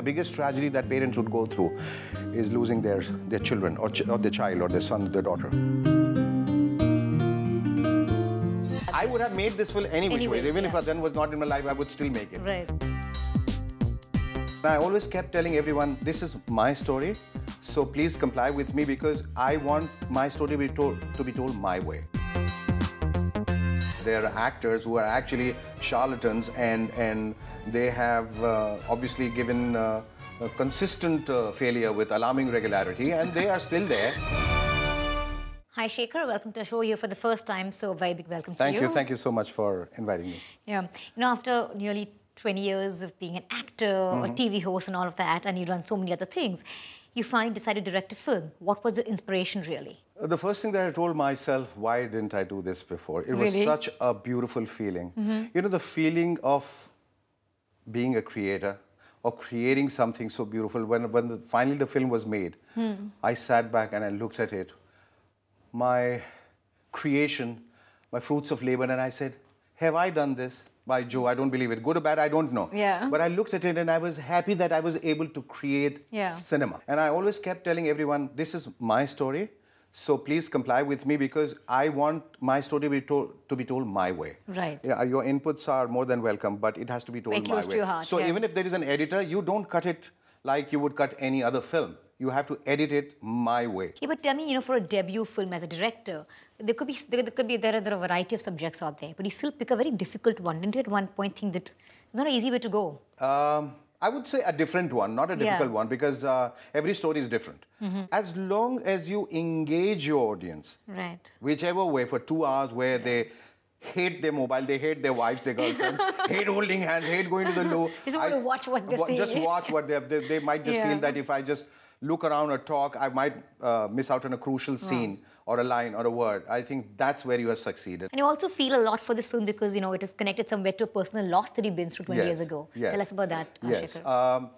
biggest tragedy that parents would go through is losing their children or their child or their son or their daughter. I would have made this film any which way. Even if I then was not in my life, I would still make it. Right. I always kept telling everyone, this is my story, so please comply with me because I want my story to be told my way. There are actors who are actually charlatans and they have obviously given a consistent failure with alarming regularity, and they are still there. Hi Shekhar, welcome to the show here for the first time, so a very big welcome to you. Thank you so much for inviting me. Yeah, you know, after nearly 20 years of being an actor, a TV host and all of that, and you've done so many other things, you finally decided to direct a film. What was the inspiration really? The first thing that I told myself, why didn't I do this before? It was such a beautiful feeling. You know, the feeling of being a creator or creating something so beautiful. When finally the film was made, I sat back and I looked at it, my creation, my fruits of labor, and I said, have I done this? By Joe, I don't believe it. Good or bad, I don't know. Yeah. But I looked at it and I was happy that I was able to create cinema. And I always kept telling everyone, this is my story, so please comply with me because I want my story to be told my way. Right. Yeah, your inputs are more than welcome, but it has to be told my way. Close to your heart, so even if there is an editor, you don't cut it like you would cut any other film. You have to edit it my way. Yeah, but tell me, you know, for a debut film as a director, there are a variety of subjects out there, but you still pick a very difficult one. Didn't you at one point think that it's not an easy way to go? I would say a different one, not a difficult one, because every story is different. As long as you engage your audience, right, whichever way, for 2 hours where they hate their mobile, they hate their wives, their girlfriends, hate holding hands, hate going to the loo. Just want to watch what they say. Just watch what they might just feel that if I just look around or talk, I might miss out on a crucial scene or a line or a word. I think that's where you have succeeded. And you also feel a lot for this film because, you know, it is connected somewhere to a personal loss that you've been through 20 years ago. Tell us about that, Shekhar.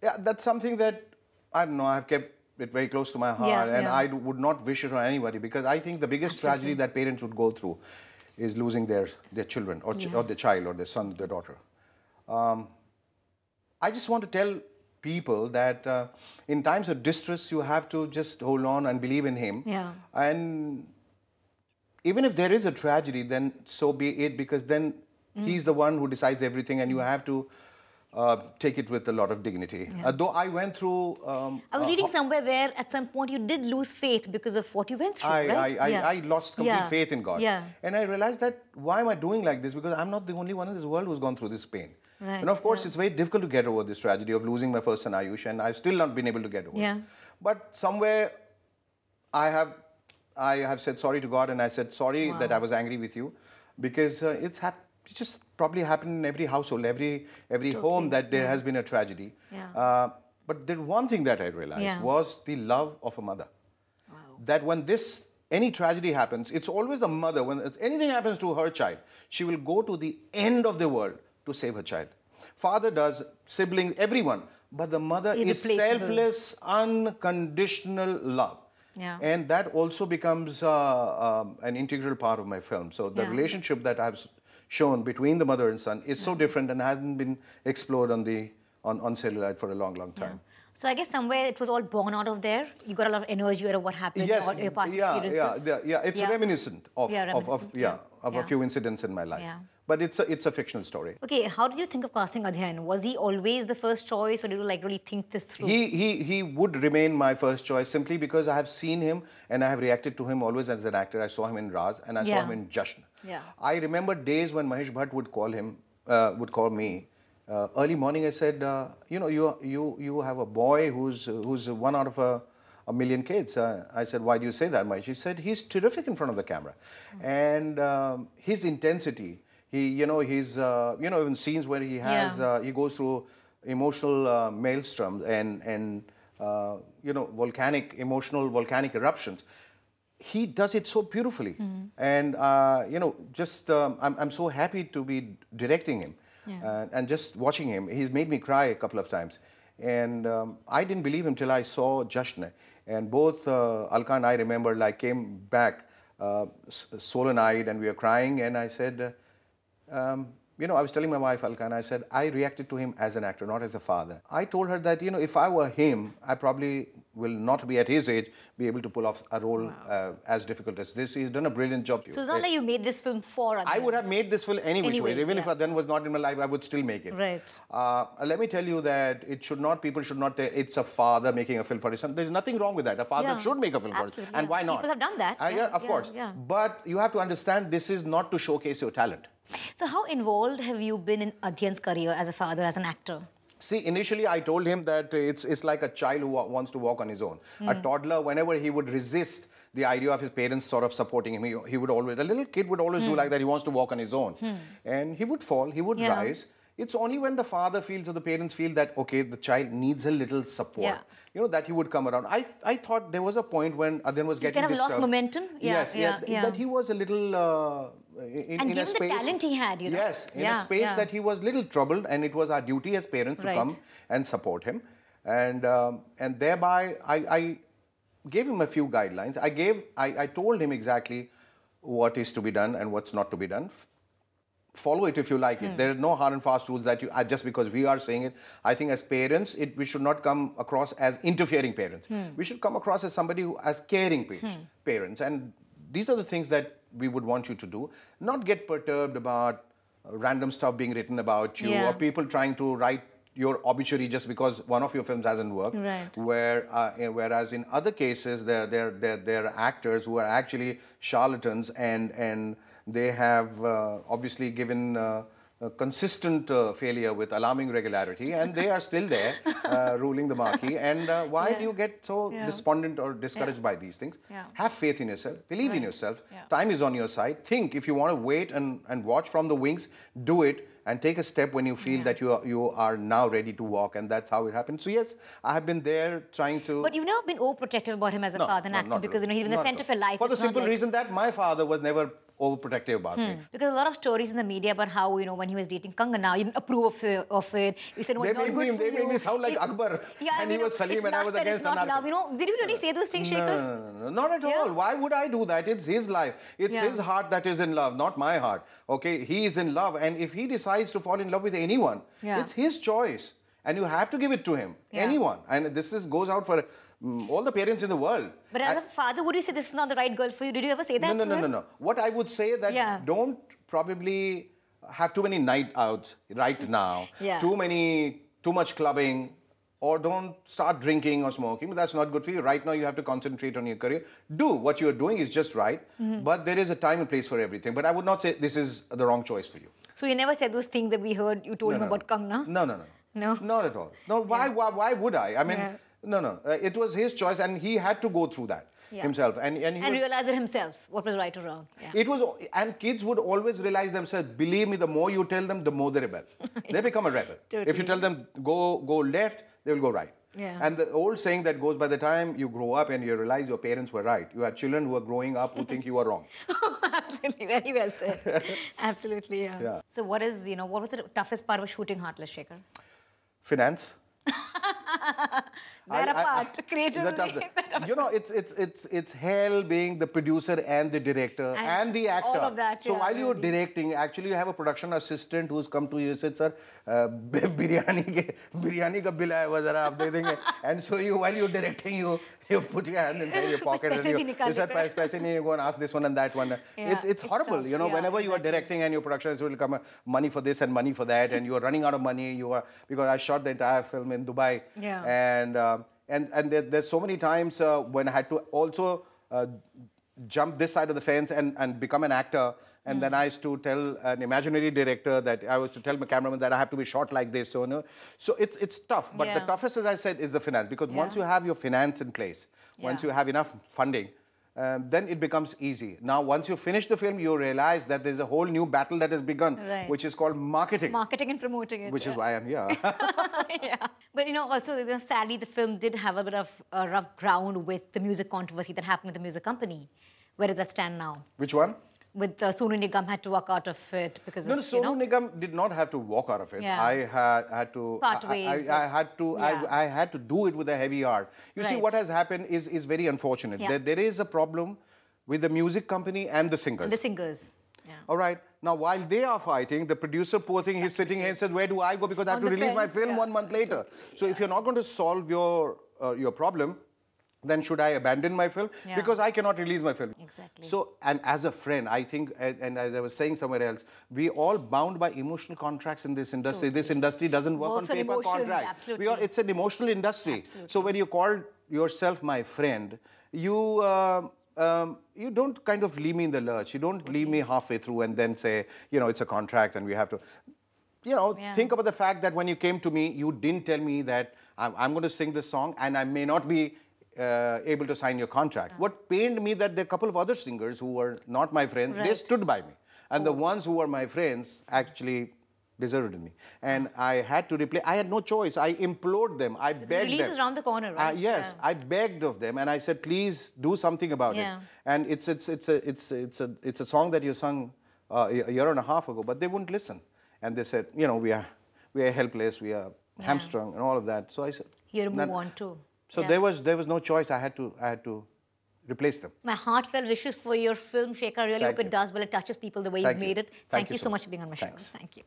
Yeah, that's something that, I don't know, I've kept it very close to my heart and I would not wish it on anybody because I think the biggest tragedy that parents would go through is losing their children or their child or their son or their daughter. I just want to tell people that in times of distress, you have to just hold on and believe in him. Yeah. And even if there is a tragedy, then so be it, because then he's the one who decides everything and you have to take it with a lot of dignity. Though I went through... I was reading somewhere where at some point you did lose faith because of what you went through, right? I lost complete faith in God. And I realized that, why am I doing like this? Because I'm not the only one in this world who's gone through this pain. Right. And of course, it's very difficult to get over this tragedy of losing my first son, Ayush, and I've still not been able to get over it. But somewhere, I have said sorry to God, and I said sorry that I was angry with you, because it just probably happened in every household, every home that there has been a tragedy. But the one thing that I realized was the love of a mother. That when any tragedy happens, it's always the mother. When anything happens to her child, she will go to the end of the world to save her child. Father does, siblings, everyone. But the mother is selfless, unconditional love. And that also becomes an integral part of my film. So the relationship that I've shown between the mother and son is so different and hasn't been explored on Cellulite for a long, long time. So I guess somewhere it was all born out of there. You got a lot of energy out of what happened, or your past experiences. It's reminiscent of a few incidents in my life. But it's a fictional story. Okay, how did you think of casting Adhyayan? Was he always the first choice, or did you really think this through? He would remain my first choice simply because I have seen him and I have reacted to him always as an actor. I saw him in Raz and I saw him in Jasn. I remember days when Mahesh Bhatt would call me. Early morning, I said, you know, you have a boy who's one out of a million kids. I said, why do you say that, Mahesh? He said, he's terrific in front of the camera, and his intensity. Even scenes where he has he goes through emotional maelstrom and volcanic eruptions. He does it so beautifully, and I'm so happy to be directing him. And just watching him, he's made me cry a couple of times. And I didn't believe him till I saw Jasn. And both Alka and I remember, came back solemn-eyed and we were crying. And I said, I was telling my wife, Alka, and I said, I reacted to him as an actor, not as a father. I told her that, if I were him, I probably will not be at his age, be able to pull off a role as difficult as this. He's done a brilliant job. So it's not like you made this film for Adhan. I would have made this film anyways. Even if Adhan was not in my life, I would still make it. Right. Let me tell you that people should not say it's a father making a film for his son. There's nothing wrong with that. A father should make a film for his son. And why not? People have done that. Yeah, of course. Yeah. But you have to understand this is not to showcase your talent. So how involved have you been in Adhan's career as a father, as an actor? See, initially I told him that it's like a child who wants to walk on his own. A toddler, whenever he would resist the idea of his parents sort of supporting him, he would always, a little kid would always do like that. He wants to walk on his own. And he would fall, he would rise. It's only when the father feels or the parents feel that, okay, the child needs a little support, that he would come around. I thought there was a point when Adhan was getting kind of lost momentum? That he was a little... and given the talent he had, Yes, in a space that he was little troubled, and it was our duty as parents to come and support him. And thereby, I gave him a few guidelines. I told him exactly what is to be done and what's not to be done. Follow it if you like it. There are no hard and fast rules that just because we are saying it. I think as parents, we should not come across as interfering parents. We should come across as somebody as caring parents. And these are the things that we would want you to do. Not get perturbed about random stuff being written about you or people trying to write your obituary just because one of your films hasn't worked. Right. Whereas in other cases, there are actors who are actually charlatans and they have obviously given a consistent failure with alarming regularity, and they are still there ruling the marquee. And why do you get so despondent or discouraged by these things? Have faith in yourself, believe in yourself. Time is on your side. Think, if you want to wait and watch from the wings, do it. And take a step when you feel that you are now ready to walk, and that's how it happened. So yes, I have been there trying to... But you've never been overprotective about him as a father and actor because he's been the centre of your life. For the simple reason that my father was never overprotective about me. Because a lot of stories in the media about how, when he was dating Kangana, you didn't approve of it. You said, well, they made me sound like Akbar. And he was Salim and I was against Anarkali. Did you really say those things, Shekhar? No, not at all. Why would I do that? It's his life. It's his heart that is in love, not my heart. Okay, he is in love. And if he decides to fall in love with anyone, it's his choice. And you have to give it to him. Anyone. And this goes out for... all the parents in the world. But as a father, would you say this is not the right girl for you? Did you ever say that to him? No. What I would say that don't probably have too many night outs right now. Too much clubbing, or don't start drinking or smoking. That's not good for you. Right now, you have to concentrate on your career. Do what you're doing is just right. But there is a time and place for everything. But I would not say this is the wrong choice for you. So you never said those things that we heard you told him about Kangna? No. Not at all. No, why would I? I mean... No. It was his choice, and he had to go through that himself. And realize it himself, what was right or wrong. It was, and kids would always realize themselves. Believe me, the more you tell them, the more they rebel. They become a rebel. Totally. If you tell them go left, they will go right. And the old saying that goes, by the time you grow up and you realize your parents were right, you have children who are growing up who think you are wrong. Absolutely, very well said. Absolutely, yeah. So what was the toughest part of shooting Heartless, Shekhar? Finance. That apart, creatively. It's hell being the producer and the director and the actor. All of that, so while you're directing, actually you have a production assistant who's come to you and said, sir, biryani ka bill aaya hua zara aap de denge. And so while you're directing, you put your hand inside your pocket and you said, paise nahi, you go and ask this one and that one. It's horrible, tough. Whenever you are directing and your production will come money for this and money for that, and you are running out of money. Because I shot the entire film in Dubai. And there's so many times when I had to also jump this side of the fence and become an actor. And then I used to tell an imaginary director that I was to tell my cameraman that I have to be shot like this. So it's tough. But the toughest, as I said, is the finance. Because once you have your finance in place, once you have enough funding, then it becomes easy. Now, once you finish the film, you realize that there's a whole new battle that has begun, which is called marketing. Marketing and promoting it. Which is why I'm here. But also, sadly, the film did have a bit of a rough ground with the music controversy that happened with the music company. Where does that stand now? Which one? With Sonu Nigam had to walk out of it because of, Sonu Nigam did not have to walk out of it. I had to part ways. I had to do it with a heavy heart. You see, what has happened is very unfortunate. There is a problem with the music company and the singers. The singers. All right. Now, while they are fighting, the producer, poor thing, he's sitting here and says, where do I go? Because I have to release my film 1 month later. So if you're not going to solve your problem, then should I abandon my film? Yeah. Because I cannot release my film. Exactly. So, and as a friend, I think, and as I was saying somewhere else, we all bound by emotional contracts in this industry. Totally. This industry doesn't work on paper emotions, contracts. Absolutely. It's an emotional industry. Absolutely. So when you call yourself my friend, you don't kind of leave me in the lurch. You don't leave me halfway through and then say, you know, it's a contract and we have to, you know, think about the fact that when you came to me, you didn't tell me that I'm going to sing this song and I may not be able to sign your contract. What pained me that there are a couple of other singers who were not my friends, they stood by me. And the ones who were my friends actually deserted me. And I had to replay. I had no choice. I implored them. I begged them. Release is around the corner, right? Yes, I begged of them, and I said, "Please do something about it." And it's a song that you sung a year and a half ago, but they wouldn't listen. And they said, "You know, we are helpless. We are hamstrung, and all of that." So I said, "You have to move on too." So there was no choice. I had to replace them. My heartfelt wishes for your film, Shekhar. I really hope it does well. It touches people the way you've made it. Thank you so much for being on my show. Thank you.